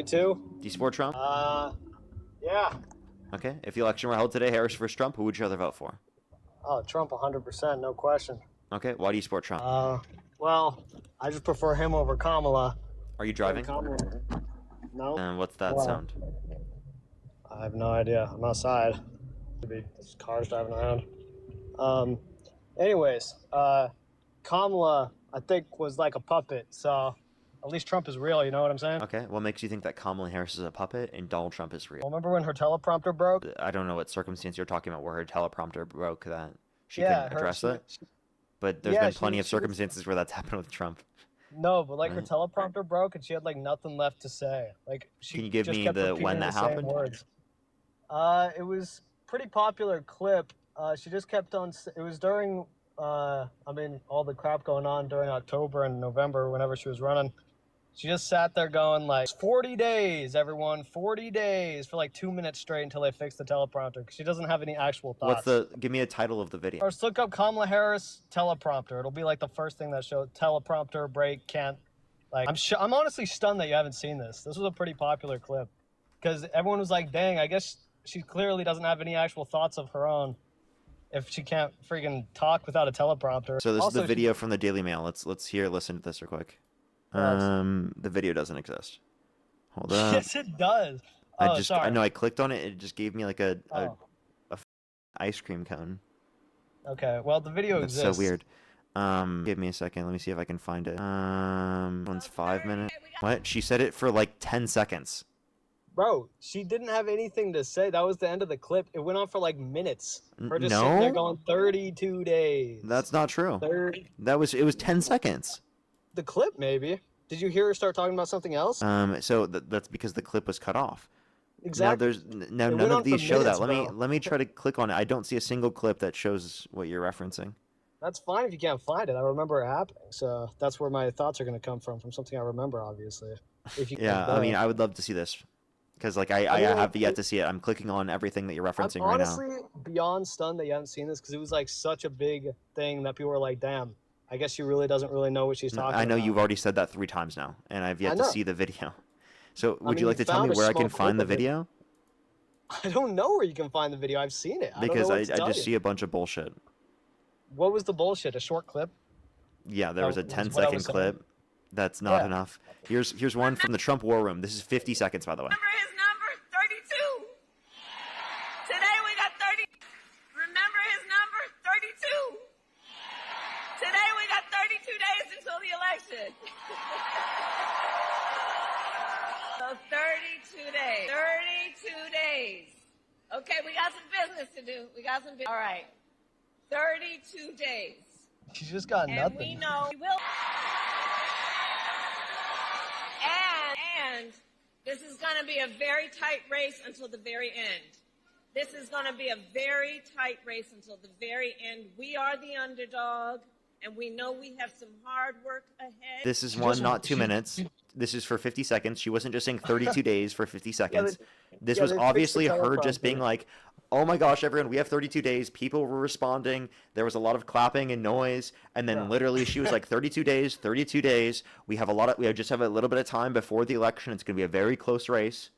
2022? Do you support Trump? Yeah. Okay. If the election were held today, Harris versus Trump, who would you rather vote for? Oh, Trump 100%, no question. Okay. Why do you support Trump? Well, I just prefer him over Kamala. Are you driving? Kamala. No. And what's that Well, sound? I have no idea. I'm outside. There's cars driving around. Anyways, Kamala, I think, was like a puppet, so at least Trump is real, you know what I'm saying? Okay. What makes you think that Kamala Harris is a puppet and Donald Trump is real? Well, remember when her teleprompter broke? I don't know what circumstance you're talking about where her teleprompter broke that she Yeah, couldn't address it. But there's yeah, been plenty of circumstances where that's happened with Trump. No, but like her Right. teleprompter broke and she had like nothing left to say. Like she Can you give just me kept the repeating when that the same happened? words. It was pretty popular clip. She just kept on. It was during, all the crap going on during October and November, whenever she was running. She just sat there going like, 40 days, everyone, 40 days for like 2 minutes straight until they fixed the teleprompter because she doesn't have any actual thoughts. Give me a title of the video. First, look up Kamala Harris teleprompter. It'll be like the first thing that shows teleprompter break, can't. Like, I'm honestly stunned that you haven't seen this. This was a pretty popular clip because everyone was like, dang, I guess she clearly doesn't have any actual thoughts of her own if she can't freaking talk without a teleprompter. So this Also, is the video from the Daily Mail. Let's listen to this real quick. The video doesn't exist. Hold up. Yes, it does. I know I clicked on it. It just gave me like a ice cream cone. Okay, well the video That's exists. so weird. Give me a second. Let me see if I can find it. One's 5 minutes. What? She said it for like 10 seconds. Bro, she didn't have anything to say. That was the end of the clip. It went on for like minutes. Her just sitting there going 32 days. That's not true. 30. It was 10 seconds. The clip, maybe. Did you hear her start talking about something else? So that's because the clip was cut off. Exactly. Now none of these show that. Let me try to click on it. I don't see a single clip that shows what you're referencing. That's fine if you can't find it. I remember it happening, so that's where my thoughts are going to come from something I remember, obviously. If you Yeah, I mean, I would love to see this because like I have yet to see it. I'm clicking on everything that you're referencing right now. I'm honestly beyond stunned that you haven't seen this because it was like such a big thing that people were like, damn, I guess she really doesn't really know what she's talking about. I know you've already said that 3 times now, and I've yet to see the video. So would you like to tell found me a where I small can find the clip of it. video? I don't know where you can find the video. I've seen it. Because I don't know just see a bunch of bullshit. What was the bullshit? A short clip? Yeah, there was a That was 10-second what I was saying. clip. That's not enough. Here's one from the Trump War Room. This is 50 seconds, by the way. Remember his number? 32. Today we got 30. Remember his number? 32. Today we got 32 days until the election. So 32 days. 32 days. Okay, we got some business to do. All right. 32 days. She just got And nothing. we know we will. And this is going to be a very tight race until the very end. This is going to be a very tight race until the very end. We are the underdog, and we know we have some hard work ahead. This is not 2 minutes. This is for 50 seconds. She wasn't just saying 32 days for 50 seconds. This was obviously her just being like, oh my gosh, everyone, we have 32 days. People were responding. There was a lot of clapping and noise. And then literally she was like, 32 days, 32 days. We just have a little bit of time before the election. It's going to be a very close race.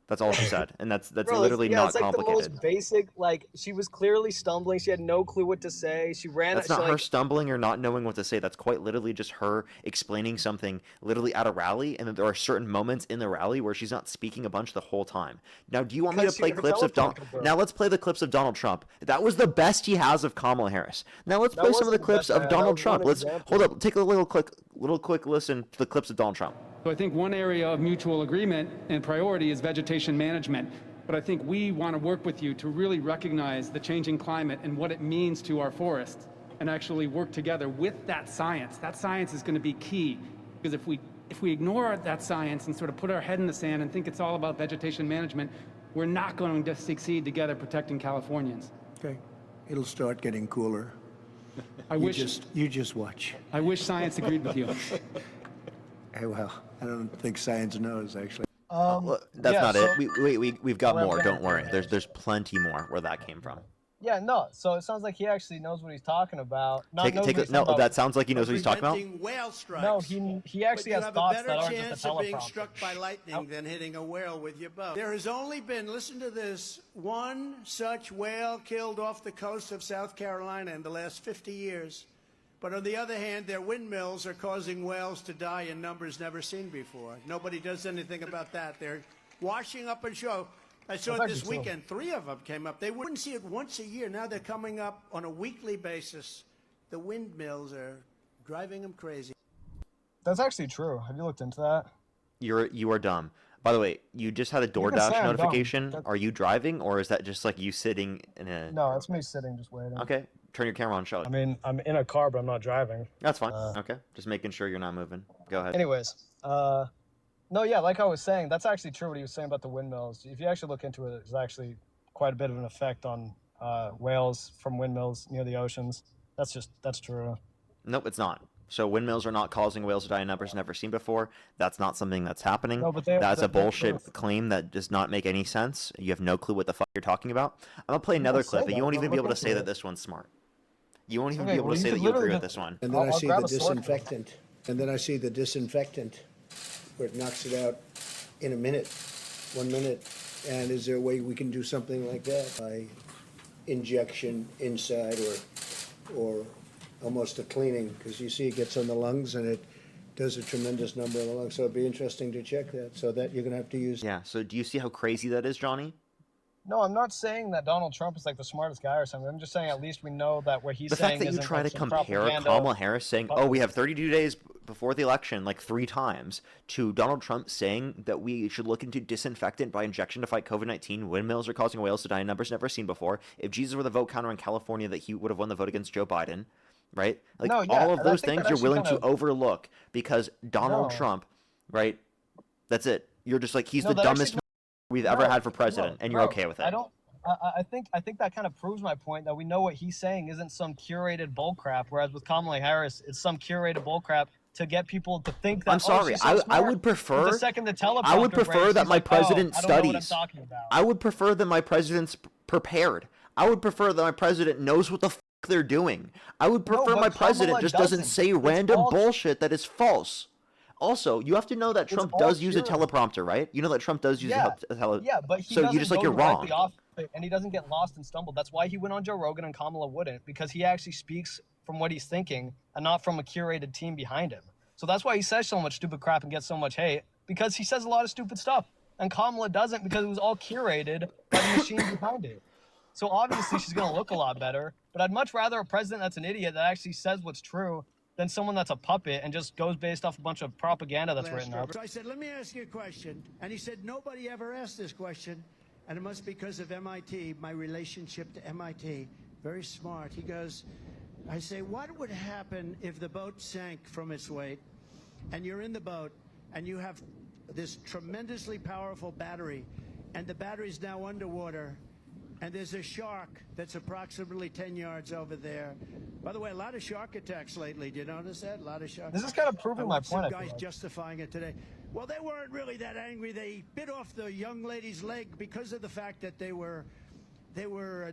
That's all she said. And that's Bro, literally not it's like complicated. the most basic, like, she was clearly stumbling. She had no clue what to say. She ran. That's not her stumbling or not knowing what to say. That's quite literally just her explaining something literally at a rally, and then there are certain moments in the rally where she's not speaking a bunch the whole time. Now, do you want me to play clips of Now let's play the clips of Donald Trump. That was the best he has of Kamala Harris. Now let's play some of the clips of Donald Trump. Let's hold up, take a little quick listen to the clips of Donald Trump. So I think one area of mutual agreement and priority is vegetation management. But I think we want to work with you to really recognize the changing climate and what it means to our forests and actually work together with that science. That science is going to be key because if we ignore that science and sort of put our head in the sand and think it's all about vegetation management, we're not going to succeed together protecting Californians. Okay. It'll start getting cooler. You just watch. I wish science agreed with you. Hey, well, I don't think science knows, actually. That's not it. We've got more. Don't worry. There's plenty more where that came from. Yeah, no. So it sounds like he actually knows what he's talking about. No, that sounds like he knows what he's talking about. Whale strikes. No, he actually has thoughts that aren't just a teleprompter. You have a better chance of being struck by lightning than hitting a whale with your boat. There has only been, listen to this, one such whale killed off the coast of South Carolina in the last 50 years. But on the other hand, their windmills are causing whales to die in numbers never seen before. Nobody does anything about that. They're washing up ashore. I saw it this weekend. 3 of them came up. They wouldn't see it once a year. Now they're coming up on a weekly basis. The windmills are driving them crazy. That's actually true. Have you looked into that? You are dumb. By the way, you just had a DoorDash notification. Are you driving, or is that just like you sitting in a... No, it's me sitting, just waiting. Okay, turn your camera on, show it. I mean, I'm in a car, but I'm not driving. That's fine. Okay, just making sure you're not moving. Go ahead. Anyways, no, yeah, like I was saying, that's actually true what he was saying about the windmills. If you actually look into it, there's actually quite a bit of an effect on whales from windmills near the oceans. That's true. Nope, it's not. So windmills are not causing whales to die in numbers never seen before. That's not something that's happening. No, but that's a bullshit claim that does not make any sense. You have no clue what the fuck you're talking about. I'm going to play another clip, and you won't even be able to say that this one's smart. You won't even be able to say that you agree with this one. And then I see the disinfectant. And then I see the disinfectant where it knocks it out in a minute, 1 minute. And is there a way we can do something like that by injection inside or almost a cleaning? Because you see it gets on the lungs and it does a tremendous number of the lungs. So it'd be interesting to check that. So that you're going to have to use. Yeah. So do you see how crazy that is, Johnny? No, I'm not saying that Donald Trump is like the smartest guy or something. I'm just saying at least we know that what he's saying isn't. The fact that you try to compare Kamala Harris saying, "Oh, we have 32 days before the election," like 3 times, to Donald Trump saying that we should look into disinfectant by injection to fight COVID-19. Windmills are causing whales to die in numbers never seen before. If Jesus were the vote counter in California, that he would have won the vote against Joe Biden, right? Like all of those things you're willing to overlook because Donald Trump, right? That's it. You're just like he's the dumbest we've ever had for president, and you're okay with it. I think that kind of proves my point that we know what he's saying isn't some curated bullcrap, whereas with Kamala Harris, it's some curated bullcrap to get people to think that. I'm sorry. I would prefer. The second the teleprompter I would prefer that my president studies. I would prefer that my president's prepared. I would prefer that my president knows what the fuck they're doing. I would prefer my president just doesn't say random bullshit that is false. Also, you have to know that Trump does use a teleprompter, right? You know that Trump does use a teleprompter. Yeah, but he so you just like you're wrong. And he doesn't get lost and stumble. That's why he went on Joe Rogan and Kamala wouldn't, because he actually speaks from what he's thinking and not from a curated team behind him. So that's why he says so much stupid crap and gets so much hate, because he says a lot of stupid stuff. And Kamala doesn't, because it was all curated by the machine behind it. So obviously she's going to look a lot better. But I'd much rather a president that's an idiot that actually says what's true than someone that's a puppet and just goes based off a bunch of propaganda that's written up. So I said, let me ask you a question. And he said, nobody ever asked this question. And it must be because of MIT, my relationship to MIT. Very smart. He goes, I say, what would happen if the boat sank from its weight and you're in the boat and you have this tremendously powerful battery and the battery's now underwater and there's a shark that's approximately 10 yards over there. By the way, a lot of shark attacks lately. Do you notice that? A lot of sharks. This is kind of proving my point. Some guys justifying it today. Well, they weren't really that angry. They bit off the young lady's leg because of the fact that they were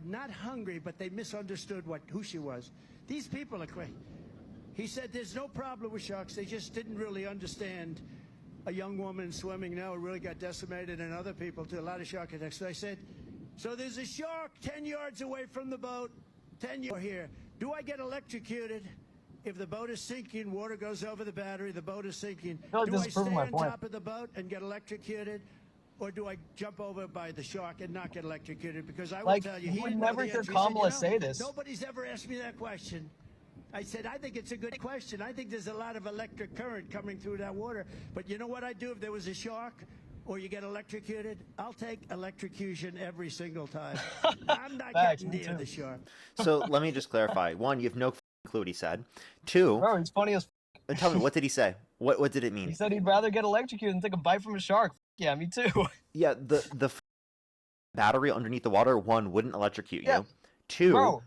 not hungry, but they misunderstood who she was. These people are crazy. He said there's no problem with sharks. They just didn't really understand a young woman swimming now really got decimated, and other people too. A lot of shark attacks. So I said, so there's a shark 10 yards away from the boat, 10 yards here. Do I get electrocuted if the boat is sinking, water goes over the battery, the boat is sinking? Do I stay on top of the boat and get electrocuted? Or do I jump over by the shark and not get electrocuted? Because I will tell you, he would never hear Kamala say this. Nobody's ever asked me that question. I said, I think it's a good question. I think there's a lot of electric current coming through that water. But you know what I'd do if there was a shark or you get electrocuted? I'll take electrocution every single time. I'm not getting near the shark. So let me just clarify. One, you have no clue what he said. Two, bro, he's funny as tell me, what did he say? What did it mean? He said he'd rather get electrocuted than take a bite from a shark. Yeah, me too. Yeah, the battery underneath the water, one, wouldn't electrocute you. Yeah. Two, bro,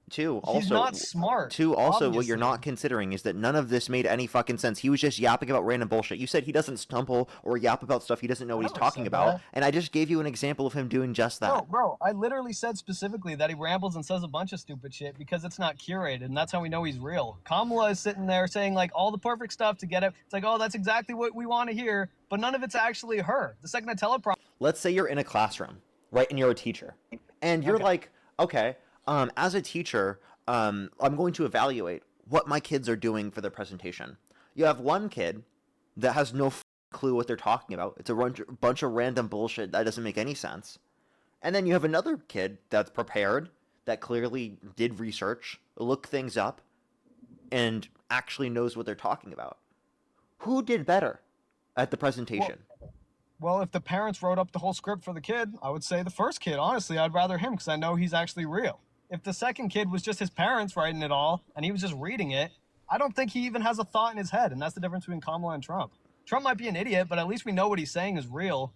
Two, He's also, not smart. Two, also, what you're obviously. not considering is that none of this made any fucking sense. He was just yapping about random bullshit. You said he doesn't stumble or yap about stuff he doesn't know I what he's never talking said about, that. and I just gave you an example of him doing just that. No, bro, I literally said specifically that he rambles and says a bunch of stupid shit because it's not curated, and that's how we know he's real. Kamala is sitting there saying like all the perfect stuff to get it. It's like, oh, that's exactly what we want to hear, but none of it's actually her. The second I tell her, Let's say you're in a classroom, right, and you're a teacher, and you're like, okay, as a teacher, I'm going to evaluate what my kids are doing for their presentation. You have one kid that has no clue what they're talking about. It's a bunch of random bullshit that doesn't make any sense. And then you have another kid that's prepared, that clearly did research, looked things up, and actually knows what they're talking about. Who did better at the presentation? well, if the parents wrote up the whole script for the kid, I would say the first kid. Honestly, I'd rather him because I know he's actually real. If the second kid was just his parents writing it all and he was just reading it, I don't think he even has a thought in his head, and that's the difference between Kamala and Trump. Trump might be an idiot, but at least we know what he's saying is real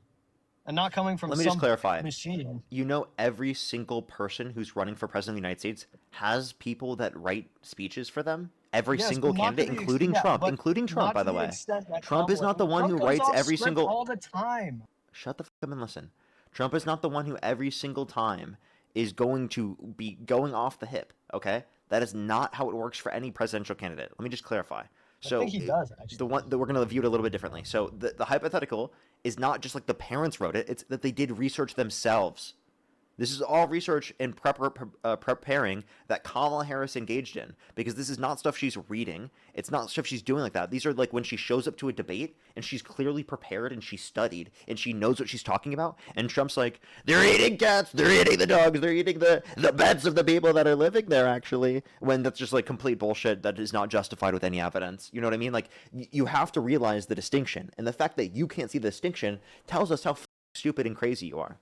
and not coming from Let me some just clarify. machine. You know, every single person who's running for president of the United States has people that write speeches for them. Every Yes, single but not to candidate, the including extent- Trump, but including Trump, not by to the way. extent that Trump is Kamala- not the one Trump who goes writes off every script single. all the time. Shut the fuck up and listen. Trump is not the one who every single time is going to be going off the hip. Okay, that is not how it works for any presidential candidate. Let me just clarify. So think he does, actually. the one that we're going to view it a little bit differently. So the hypothetical is not just like the parents wrote it; it's that they did research themselves. This is all research and preparing that Kamala Harris engaged in, because this is not stuff she's reading. It's not stuff she's doing like that. These are like when she shows up to a debate and she's clearly prepared and she studied and she knows what she's talking about. And Trump's like, they're eating cats, they're eating the dogs, they're eating the beds of the people that are living there, actually. When that's just like complete bullshit that is not justified with any evidence. You know what I mean? Like, you have to realize the distinction. And the fact that you can't see the distinction tells us how stupid and crazy you are.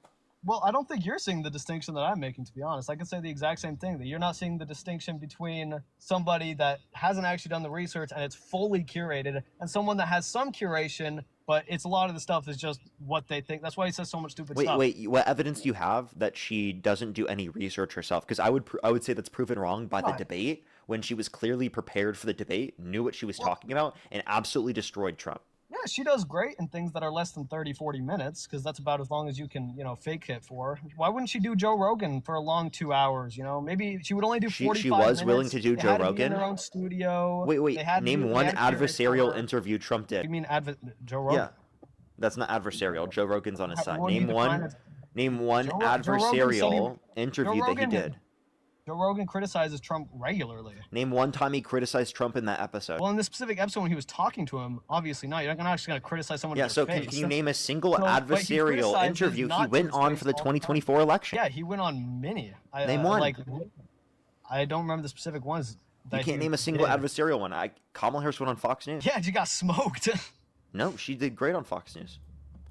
Well, I don't think you're seeing the distinction that I'm making, to be honest. I could say the exact same thing, that you're not seeing the distinction between somebody that hasn't actually done the research and it's fully curated and someone that has some curation, but it's a lot of the stuff is just what they think. That's why he says so much stupid stuff. Wait, what evidence do you have that she doesn't do any research herself? Because I would say that's proven wrong by the debate, when she was clearly prepared for the debate, knew what she was talking about, and absolutely destroyed Trump. Yeah, she does great in things that are less than 30, 40 minutes, because that's about as long as you can, fake hit for. Why wouldn't she do Joe Rogan for a long 2 hours? Maybe she would only do 45 She was minutes. willing to do They Joe had to be Rogan? in their own studio. Wait, They had to name do- one they had to curate adversarial for- interview Trump did. You mean Joe Rogan? Yeah, that's not adversarial. Joe Rogan's on his side. What do you define as- Name one Joe Rogan said he- adversarial interview that he Rogan did. Joe Rogan criticizes Trump regularly. Name one time he criticized Trump in that episode. Well, in this specific episode when he was talking to him, obviously not. You're not actually going to criticize someone Yeah, in so their can face. you name a single So, but he adversarial criticizes interview he not to went his on face for the all the time. 2024 election? Yeah, he went on many. Name one. I don't remember the specific ones. You that can't he name a single did. adversarial one. Kamala Harris went on Fox News. Yeah, she got smoked. No, she did great on Fox News.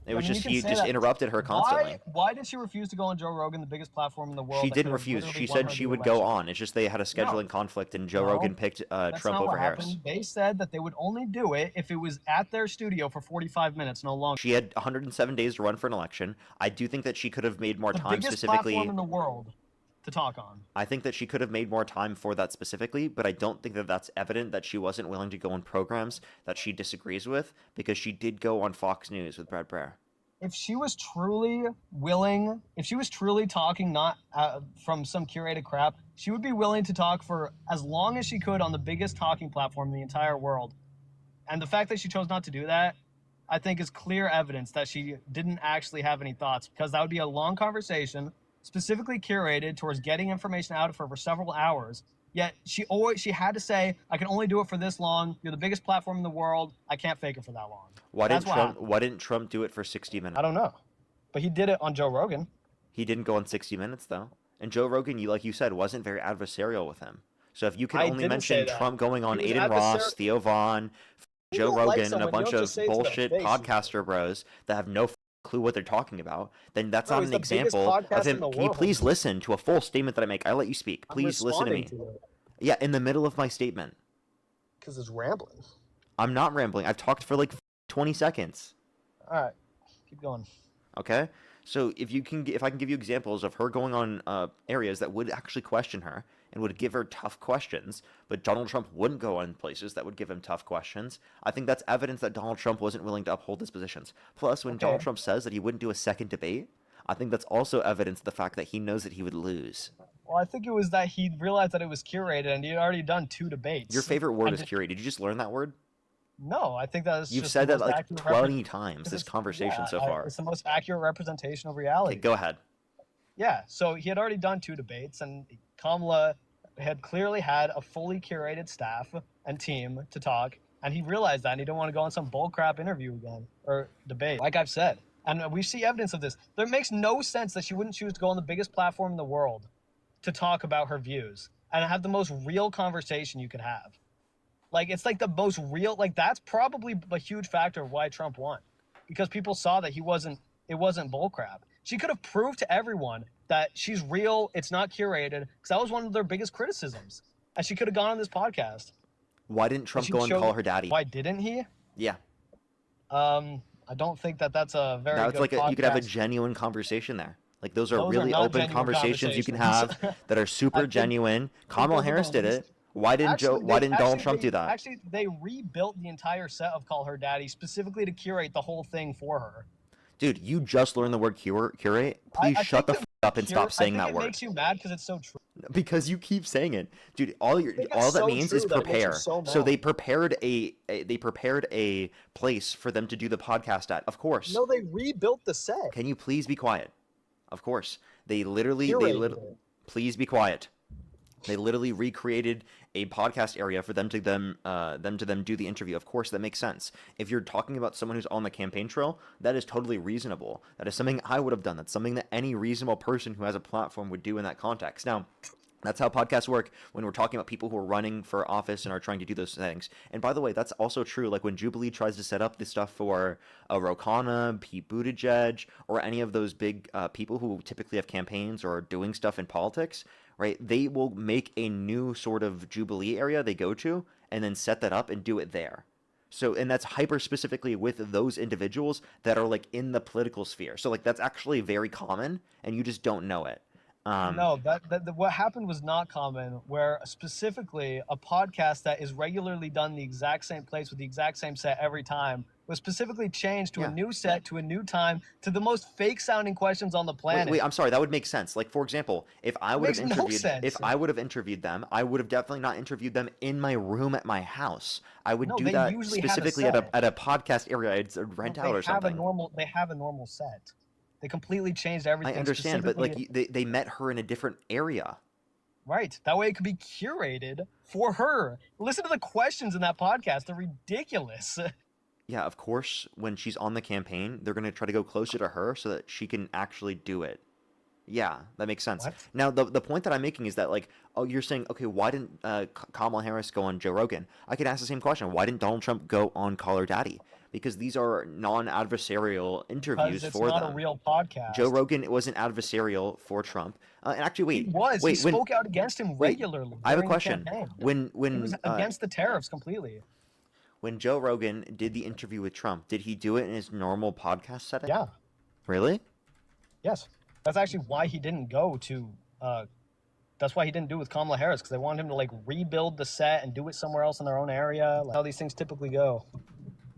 It was I mean, just you can he say just that. interrupted her constantly. Why did she refuse to go on Joe Rogan, the biggest platform in the world? She that didn't could've refuse. literally She won said her she the would go election? on. It's just they had a scheduling conflict, and Joe Rogan picked That's Trump not over what Harris. happened. They said that they would only do it if it was at their studio for 45 minutes, no longer. She had 107 days to run for an election. I do think that she could have made more The time biggest specifically. platform in the world to talk on. I think that she could have made more time for that specifically, but I don't think that that's evident that she wasn't willing to go on programs that she disagrees with, because she did go on Fox News with Brad Breyer. If she was truly willing, if she was truly talking not from some curated crap, she would be willing to talk for as long as she could on the biggest talking platform in the entire world. And the fact that she chose not to do that, I think, is clear evidence that she didn't actually have any thoughts, because that would be a long conversation, specifically curated towards getting information out of her for several hours. Yet she had to say, I can only do it for this long. You're the biggest platform in the world. I can't fake it for that long. Why That's didn't what Trump? happened. Why didn't Trump do it for 60 minutes? I don't know. But he did it on Joe Rogan. He didn't go on 60 Minutes though, and Joe Rogan, like you said, wasn't very adversarial with him. So if you can I only didn't say mention that. Trump going on He was Aiden Ross, Theo Vaughn, You Joe don't like Rogan, and a someone, you bunch don't of just say it to their bullshit face. podcaster bros that have no clue what they're talking about, then that's Bro, not he's an the biggest example of podcast in him. the Can you world. please listen to a full statement that I make? I let you speak. I'm Please listen to me. responding it. Yeah, in the middle of my statement. Because it's rambling. I'm not rambling. I've talked for like 20 seconds. All right, keep going. Okay, so if I can give you examples of her going on areas that would actually question her, and would give her tough questions, but Donald Trump wouldn't go on places that would give him tough questions. I think that's evidence that Donald Trump wasn't willing to uphold his positions. Plus, when Donald Trump says that he wouldn't do a second debate, I think that's also evidence of the fact that he knows that he would lose. Well, I think it was that he realized that it was curated, and he had already done 2 debates. Your favorite word is curated. Did you just learn that word? No, I think that's You've just said the that most like accurate 20 times this conversation so far. It's the most accurate representation of reality. Okay, go ahead. Yeah, so he had already done 2 debates, and Kamala had clearly had a fully curated staff and team to talk, and he realized that, and he didn't want to go on some bullcrap interview again, or debate, like I've said. And we see evidence of this. There makes no sense that she wouldn't choose to go on the biggest platform in the world to talk about her views and have the most real conversation you could have. Like, it's like the most real, like, that's probably a huge factor of why Trump won. Because people saw that it wasn't bullcrap. She could have proved to everyone that she's real, it's not curated, because that was one of their biggest criticisms. And she could have gone on this podcast. Why didn't Trump go and call her daddy? Why didn't he? Yeah. I don't think that's a very good like podcast. you could have a genuine conversation there. Like those are really not open genuine conversations you can have that are super genuine. Kamala Harris did it. Why didn't Donald Trump do that? Actually, they rebuilt the entire set of Call Her Daddy specifically to curate the whole thing for her. Dude, you just learned the word curate. Please shut the f up and stop saying that word. It makes you mad because it's so true. Because you keep saying it, dude. All that means is prepare. So they prepared a place for them to do the podcast at. Of course. No, they rebuilt the set. Can you please be quiet? Of course. They literally please be quiet. They literally recreated a podcast area for them to do the interview. Of course, that makes sense. If you're talking about someone who's on the campaign trail, that is totally reasonable. That is something I would have done. That's something that any reasonable person who has a platform would do in that context. Now, that's how podcasts work when we're talking about people who are running for office and are trying to do those things. And by the way, that's also true. Like when Jubilee tries to set up this stuff for Ro Khanna, Pete Buttigieg, or any of those big people who typically have campaigns or are doing stuff in politics, right? They will make a new sort of Jubilee area they go to and then set that up and do it there. So, and that's hyper specifically with those individuals that are like in the political sphere. So like that's actually very common and you just don't know it. No, what happened was not common, where specifically a podcast that is regularly done the exact same place with the exact same set every time was specifically changed to a new set, to a new time, to the most fake sounding questions on the planet. Wait, I'm sorry, that would make sense. Like, for example, if I would have interviewed them, I would have definitely not interviewed them in my room at my house. I would do that specifically at a podcast area I'd rent out or something. They have a normal set. They completely changed everything. I understand, but like they met her in a different area. Right. That way it could be curated for her. Listen to the questions in that podcast. They're ridiculous. Yeah, of course, when she's on the campaign, they're going to try to go closer to her so that she can actually do it. Yeah, that makes sense. What? Now, the point that I'm making is that, like, oh, you're saying, okay, why didn't Kamala Harris go on Joe Rogan? I could ask the same question. Why didn't Donald Trump go on Call Her Daddy? Because these are non-adversarial interviews for them. It's not a real podcast. Joe Rogan wasn't adversarial for Trump. And actually, wait. He was. He spoke out against him regularly. I have a question. When he was against the tariffs completely. When Joe Rogan did the interview with Trump, did he do it in his normal podcast setting? Yeah. Really? Yes. That's actually why he didn't go to. That's why he didn't do it with Kamala Harris, because they wanted him to like rebuild the set and do it somewhere else in their own area. Like how these things typically go.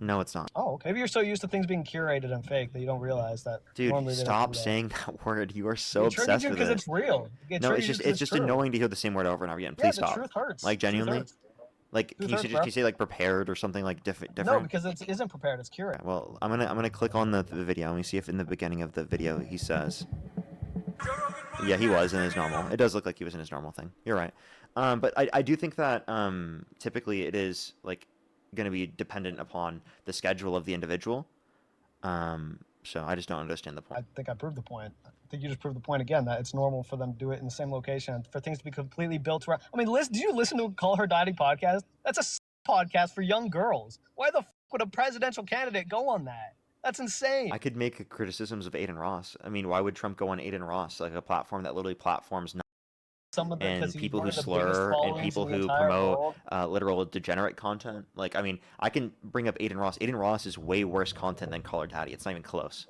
No, it's not. Oh, okay. Maybe you're so used to things being curated and fake that you don't realize that. Dude, stop saying that word. You are so obsessed with it. Because it's real. No, it's just annoying to hear the same word over and over again. Please stop. The truth hurts. Like genuinely. Like, can you say like prepared or something like different? No, because it isn't prepared. It's curated. Okay, well, I'm gonna click on the video. Let me see if in the beginning of the video he says. Yeah, he was in his normal. It does look like he was in his normal thing. You're right. But I do think that typically it is like going to be dependent upon the schedule of the individual. So I just don't understand the point. I think I proved the point. I think you just proved the point again, that it's normal for them to do it in the same location and for things to be completely built around. I mean, did you listen to Call Her Daddy podcast? That's a podcast for young girls. Why the f would a presidential candidate go on that? That's insane. I could make criticisms of Aiden Ross. I mean, why would Trump go on Aiden Ross, like a platform that literally platforms and people who slur and people who promote literal degenerate content? Like, I mean, I can bring up Aiden Ross. Aiden Ross is way worse content than Call Her Daddy. It's not even close.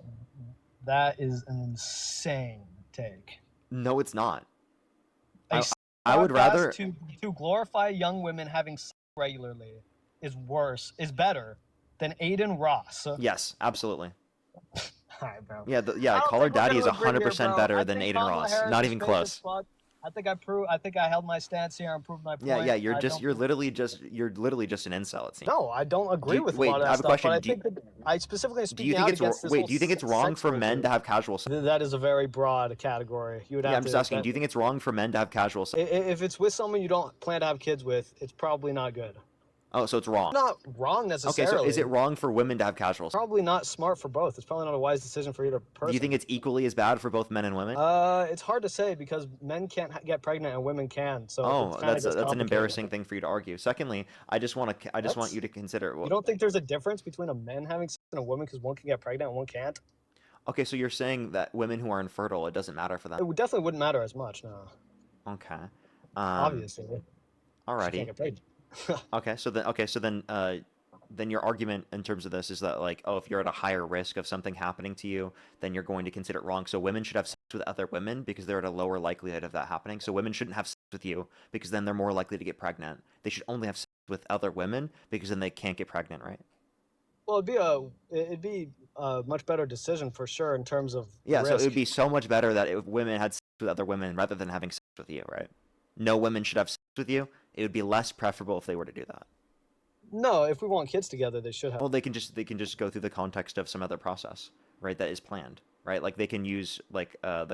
That is an insane take. No, it's not. I would rather to glorify young women having sex regularly is better than Aiden Ross. Yes, absolutely. All right, bro. Yeah, Call Her Daddy is 100% better than Aiden Ross. Not even close. I think I held my stance here and proved my point. Yeah, you're literally just an incel, it seems. No, I don't agree with a lot of that I have a question. But I specifically do you think it's wrong for men to have casual sex? That is a very broad category. I'm just asking, do you think it's wrong for men to have casual sex? If it's with someone you don't plan to have kids with, it's probably not good. Oh, so it's wrong. Not wrong necessarily. Okay, so is it wrong for women to have casual sex? Probably not smart for both. It's probably not a wise decision for either person. Do you think it's equally as bad for both men and women? It's hard to say because men can't get pregnant and women can. So that's an embarrassing thing for you to argue. Secondly, I just want you to consider. You don't think there's a difference between a man having sex and a woman because one can get pregnant and one can't? Okay, so you're saying that women who are infertile, it doesn't matter for them? It definitely wouldn't matter as much, no. Okay. Obviously. Alrighty. She can't get pregnant. Then your argument in terms of this is that, like, if you're at a higher risk of something happening to you, then you're going to consider it wrong. So women should have sex with other women because they're at a lower likelihood of that happening. So women shouldn't have sex with you because then they're more likely to get pregnant. They should only have sex with other women because then they can't get pregnant, right? Well, it'd be a much better decision for sure in terms of risk. So it would be so much better that if women had sex with other women rather than having sex with you, right? No women should have sex with you. It would be less preferable if they were to do that. No, if we want kids together, they should have. Well, they can just go through the context of some other process, right? That is planned, right? Like they can use the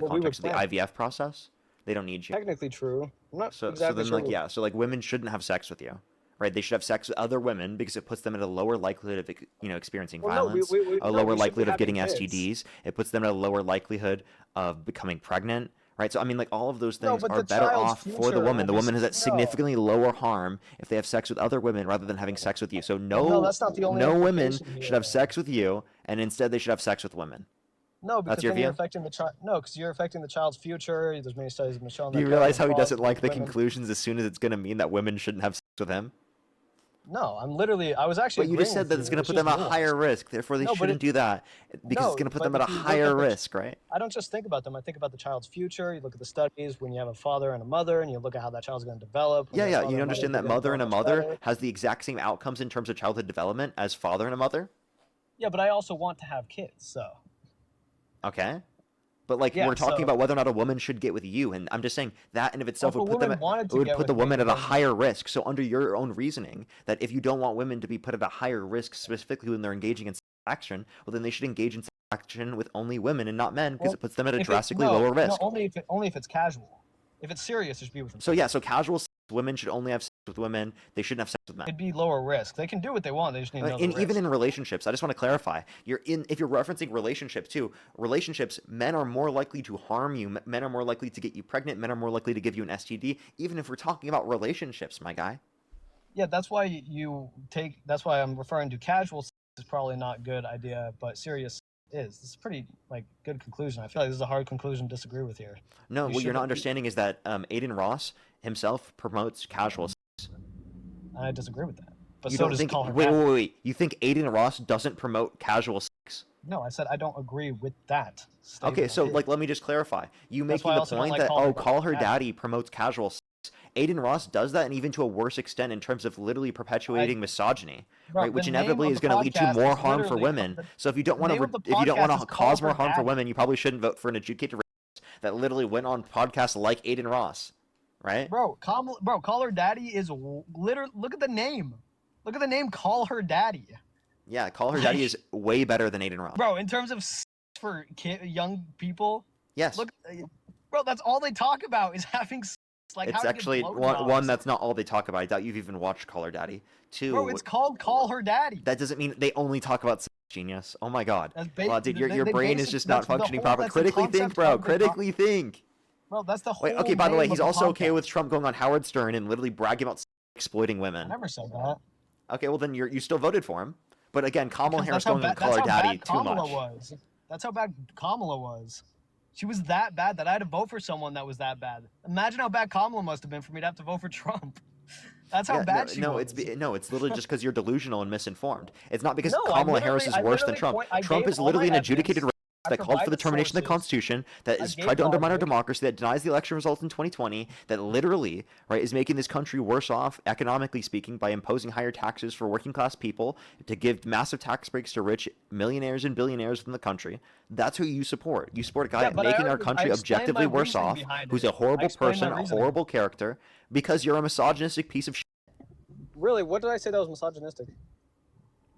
context of the IVF process. They don't need you. Technically true. I'm not so exactly then sure. So women shouldn't have sex with you, right? They should have sex with other women because it puts them at a lower likelihood of experiencing violence, a lower likelihood of getting STDs. It puts them at a lower likelihood of becoming pregnant. Right, so I mean, like all of those things are better off for the woman. The woman is at significantly lower harm if they have sex with other women rather than having sex with you. So no women should have sex with you, and instead they should have sex with women. No, because then you're affecting the child. No, because you're affecting the child's future. There's many studies of showing. Do you realize how he doesn't like the conclusions as soon as it's going to mean that women shouldn't have sex with him? No, I was actually. But you just said that it's going to put them at higher risk. Therefore, they shouldn't do that because it's going to put them at a higher risk, right? I don't just think about them. I think about the child's future. You look at the studies when you have a father and a mother, and you look at how that child's going to develop. Yeah. You understand that mother and a mother has the exact same outcomes in terms of childhood development as father and a mother? Yeah, but I also want to have kids, so. Okay. But we're talking about whether or not a woman should get with you, and I'm just saying that in of itself would put the woman at a higher risk. So under your own reasoning, that if you don't want women to be put at a higher risk, specifically when they're engaging in sex action, well then they should engage in sex action with only women and not men because it puts them at a drastically lower risk. No, only if it's casual. If it's serious, it should be with them. So casual sex, women should only have sex with women. They shouldn't have sex with men. It'd be lower risk. They can do what they want. They just need to know the risk. Even in relationships, I just want to clarify. If you're referencing relationships too, men are more likely to harm you. Men are more likely to get you pregnant. Men are more likely to give you an STD. Even if we're talking about relationships, my guy. Yeah, that's why that's why I'm referring to casual sex is probably not a good idea, but serious is. This is a pretty good conclusion. I feel like this is a hard conclusion to disagree with here. No, what you're not understanding is that Aiden Ross himself promotes casual sex. I disagree with that. But You so don't does think? Call Her Wait. Daddy. You think Aiden Ross doesn't promote casual sex? No, I said I don't agree with that statement. Okay, so let me just clarify. You making the point that Call Her Daddy promotes casual sex. Aiden Ross does that, and even to a worse extent in terms of literally perpetuating misogyny, right? Which inevitably is going to lead to more harm for women. So if you don't want to cause more harm for women, you probably shouldn't vote for an educated racist that literally went on podcasts like Aiden Ross, right? Bro, Call Her Daddy is literally. Look at the name. Look at the name. Call Her Daddy. Yeah, Call Her Daddy is way better than Aiden Ross. Bro, in terms of for young people. Yes. Look, bro, that's all they talk about is having. It's actually one that's not all they talk about. I doubt you've even watched Call Her Daddy. Two. Bro, it's called Call Her Daddy. That doesn't mean they only talk about sex, genius. Oh my god. Wow, dude, your brain is just that's not functioning the whole- properly. that's the Critically think, concept bro. of the Critically think. Bro, that's the whole. Wait, okay, by the way, name he's of the also okay podcast. with Trump going on Howard Stern and literally bragging about exploiting I women. never said that. Okay, well then you still voted for him. But again, Kamala Because Harris going on Call Her Daddy too much. That's how bad Kamala was. She was that bad that I had to vote for someone that was that bad. Imagine how bad Kamala must have been for me to have to vote for Trump. That's how bad she was. It's literally just because you're delusional and misinformed. It's not because No, Kamala Harris is worse than Trump. Trump is literally an adjudicated racist. that called for the termination of the Constitution, that has tried to undermine our democracy, that denies the election results in 2020, that literally, right, is making this country worse off, economically speaking, by imposing higher taxes for working class people, to give massive tax breaks to rich millionaires and billionaires within the country. That's who you support. You support a guy making our country objectively worse off, who's a horrible person, a horrible character, because you're a misogynistic piece of shit. Really? What did I say that was misogynistic?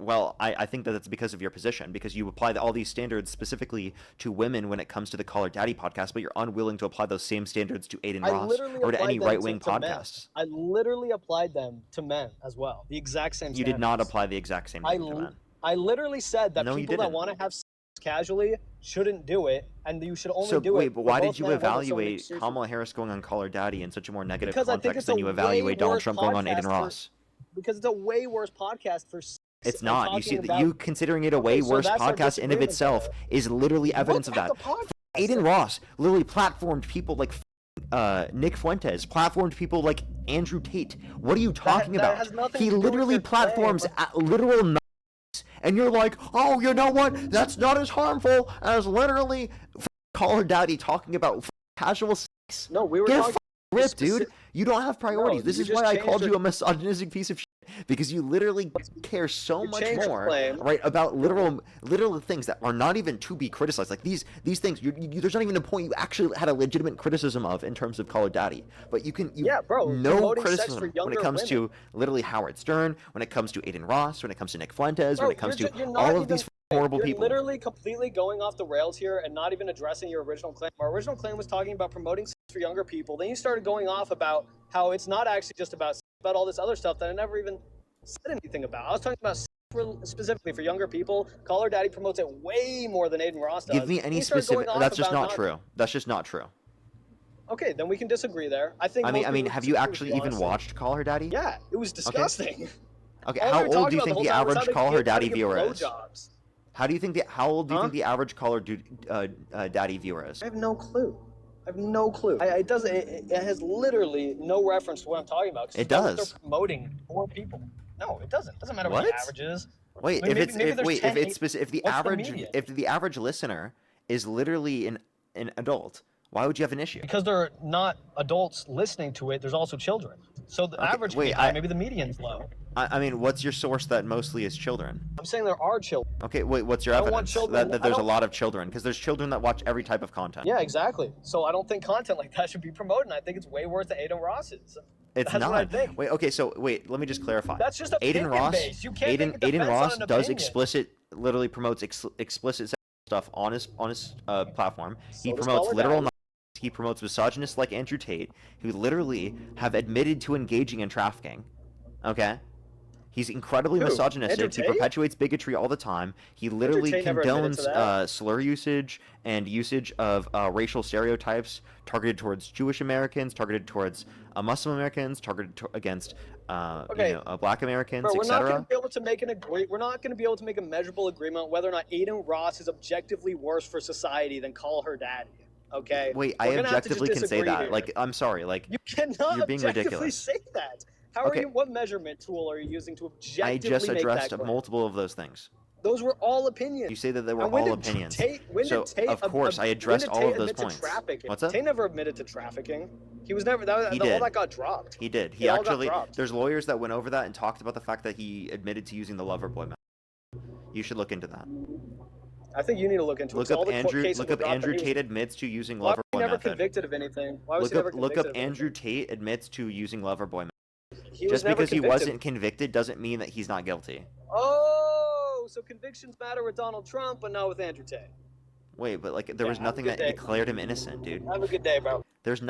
Well, I think that it's because of your position, because you apply all these standards specifically to women when it comes to the Call Her Daddy podcast, but you're unwilling to apply those same standards to Aiden Ross or to any right-wing podcasts. I literally applied them to men as well. The exact same standards. You did not apply the exact same thing to men. I literally said that people that want to have sex casually shouldn't do it, and you should only do it. Wait, but why did you evaluate Kamala Harris going on Call Her Daddy in such a more negative context than you evaluate Donald Trump going on Aiden Ross? Because it's a way worse podcast for It's not. You see, you considering it a way worse podcast in of itself is literally evidence of that. Aiden Ross literally platformed people like Nick Fuentes, platformed people like Andrew Tate. What are you talking about? He literally platforms literal nuts, and you're like, oh, you know what? That's not as harmful as literally Call Her Daddy talking about casual sex. No, we were talking. Rip, dude. You don't have priorities. This is why I called you a misogynistic piece of shit. Because you literally care so much more, right, about literal things that are not even to be criticized. Like these things, there's not even a point you actually had a legitimate criticism of in terms of Call Her Daddy. But no criticism when it comes to literally Howard Stern, when it comes to Aiden Ross, when it comes to Nick Fuentes, when it comes to all of these horrible people. You're literally completely going off the rails here and not even addressing your original claim. Our original claim was talking about promoting sex for younger people. Then you started going off about how it's not actually just about all this other stuff that I never even said anything about. I was talking about specifically for younger people. Call Her Daddy promotes it way more than Aiden Ross does. Give me any specific. That's just not true. That's just not true. Okay, then we can disagree there. I mean, have you actually even watched Call Her Daddy? Yeah, it was disgusting. Okay, how old do you think the average Call Her Daddy viewer is? How old do you think the average Call Her Daddy viewer is? I have no clue. It has literally no reference to what I'm talking about. It does. They're promoting more people. No, it doesn't. It doesn't matter what the average is. Wait, if the average listener is literally an adult, why would you have an issue? Because they're not adults listening to it. There's also children. So the average may be high, maybe the median's low. I mean, what's your source that mostly is children? I'm saying there are children. Okay, wait, what's your evidence that there's a lot of children? Because there's children that watch every type of content. Yeah, exactly. So I don't think content like that should be promoted. I think it's way worse than Aiden Ross's. It's not. What I think. Wait, okay, so let me just clarify. That's just Aiden Ross. Aiden Ross does literally promotes explicit stuff on his platform. He promotes literal. He promotes misogynists like Andrew Tate, who literally have admitted to engaging in trafficking. Okay? He's incredibly misogynistic. He perpetuates bigotry all the time. He literally condones slur usage and usage of racial stereotypes targeted towards Jewish Americans, targeted towards Muslim Americans, targeted against Black Americans, etc. We're not going to be able to make a measurable agreement whether or not Aiden Ross is objectively worse for society than Call Her Daddy. Okay. Wait, I objectively can say that. Here. Like, I'm sorry. Like, you cannot you're being ridiculous. say that. How are you? What measurement tool are you using to objectively I just addressed make that multiple of those things. Those were all opinions. You say that they were all opinions. Of course, I addressed all of those points. What's that? Tate never admitted to trafficking. He was never. All that got dropped. He did. He actually. There's lawyers that went over that and talked about the fact that he admitted to using the lover boy method. You should look into that. I think you need to look into it. Look up Andrew Tate admits to using lover boy method. Why was he never convicted of anything? Why was he never convicted? Look up Andrew Tate admits to using lover boy method. Just because he wasn't convicted doesn't mean that he's not guilty. Oh, so convictions matter with Donald Trump, but not with Andrew Tate. Wait, but there was nothing that declared him innocent, dude. Have a good day, bro. There's nothing